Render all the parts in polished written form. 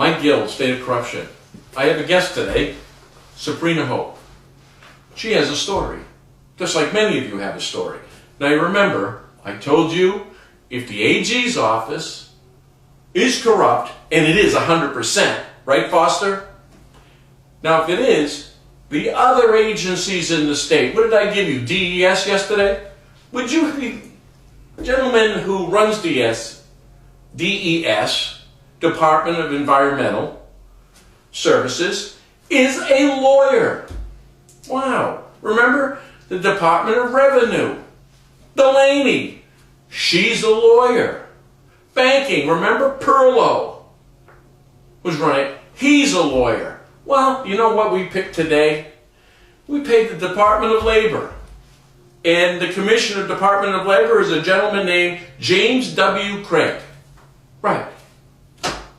Mike Gill, State of Corruption. I have a guest today, Sabrina Hope. She has a story, just like many of you have a story. Now you remember, I told you, if the AG's office is corrupt, and it is 100%, right, Foster? Now if it is, the other agencies in the state, what did I give you, DES yesterday? Would you, the gentleman who runs DES, Department of Environmental Services, is a lawyer. Wow. Remember the Department of Revenue, Delaney, she's a lawyer. Banking, remember Perlow was running, he's a lawyer. Well, you know what we picked today? We picked the Department of Labor. And the Commissioner of Department of Labor is a gentleman named James W. Craig. Right.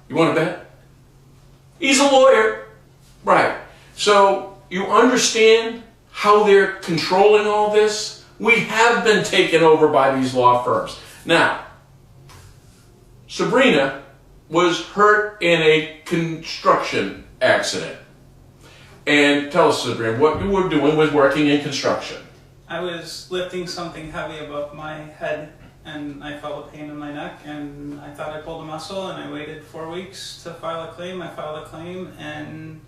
You want to bet? He's a lawyer. Right. So you understand how they're controlling all this? We have been taken over by these law firms. Now, Sabrina was hurt in a construction accident. And tell us, Sabrina, what you were doing was working in construction. I was lifting something heavy above my head and I felt a pain in my neck and I thought I pulled a muscle and I waited 4 weeks to file a claim. I filed a claim and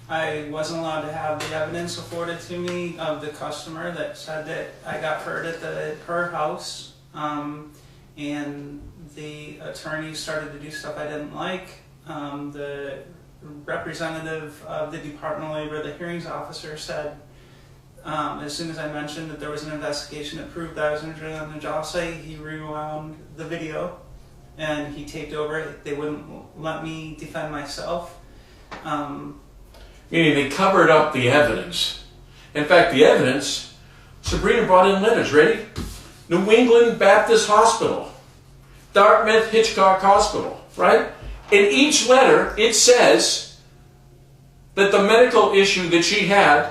I wasn't allowed to have the evidence afforded to me of the customer that said that I got hurt at her house. And the attorney started to do stuff I didn't like. The representative of the Department of Labor, the hearings officer, said as soon as I mentioned that there was an investigation that proved that I was injured on the job site, he rewound the video and he taped over it. They wouldn't let me defend myself. Meaning they covered up the evidence. In fact, the evidence, Sabrina brought in letters, ready? New England Baptist Hospital, Dartmouth Hitchcock Hospital, right? In each letter, it says that the medical issue that she had,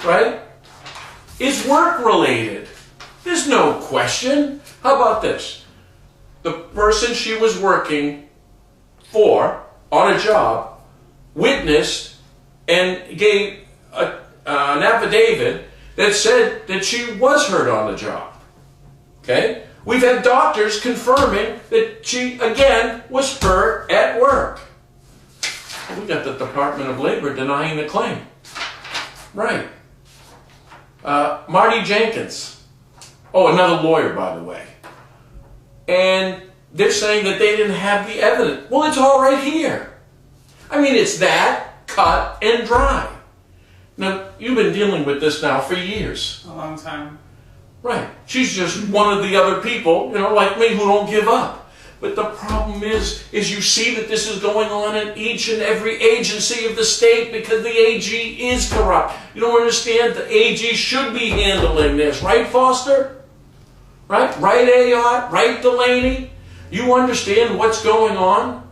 right, is work-related. There's no question. How about this? The person she was working for on a job witnessed and gave an affidavit that said that she was hurt on the job. Okay? We've had doctors confirming that she, again, was hurt at work. We got the Department of Labor denying the claim. Right. Marty Jenkins. Oh, another lawyer, by the way. And they're saying that they didn't have the evidence. Well, it's all right here. I mean, it's that cut and dry. Now, you've been dealing with this now for years. A long time. Right. She's just one of the other people, you know, like me, who don't give up. But the problem is you see that this is going on in each and every agency of the state because the AG is corrupt. You don't understand? The AG should be handling this. Right, Foster? Right? Right, Ayotte? Right, Delaney? You understand what's going on?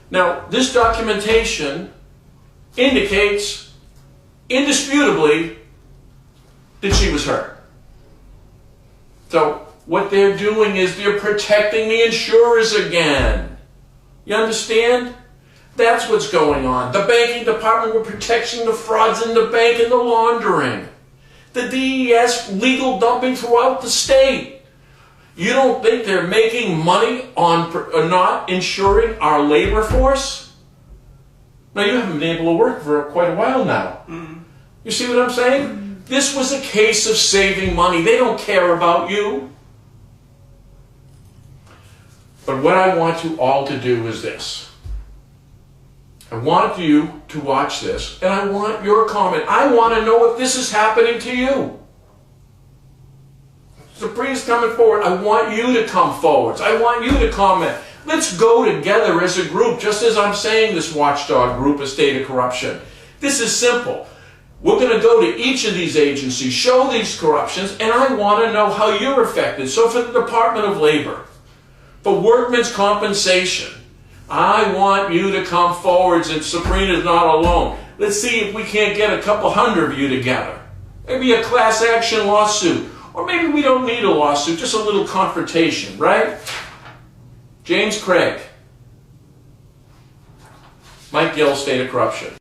Now, this documentation indicates indisputably that she was hurt. So, what they're doing is they're protecting the insurers again. You understand? That's what's going on. The banking department were protecting the frauds in the bank and the laundering. The DES legal dumping throughout the state. You don't think they're making money on not insuring our labor force? Now, you haven't been able to work for quite a while now. You see what I'm saying? This was a case of saving money. They don't care about you. But what I want you all to do is this. I want you to watch this, and I want your comment. I want to know if this is happening to you. Sabrina's coming forward. I want you to come forward. I want you to comment. Let's go together as a group, just as I'm saying this watchdog group, A State of Corruption. This is simple. We're going to go to each of these agencies, show these corruptions, and I want to know how you're affected. So for the Department of Labor, for workmen's compensation, I want you to come forwards, and Sabrina's not alone. Let's see if we can't get a couple hundred of you together. Maybe a class action lawsuit. Or maybe we don't need a lawsuit, just a little confrontation, right? James Craig. Mike Gill, State of Corruption.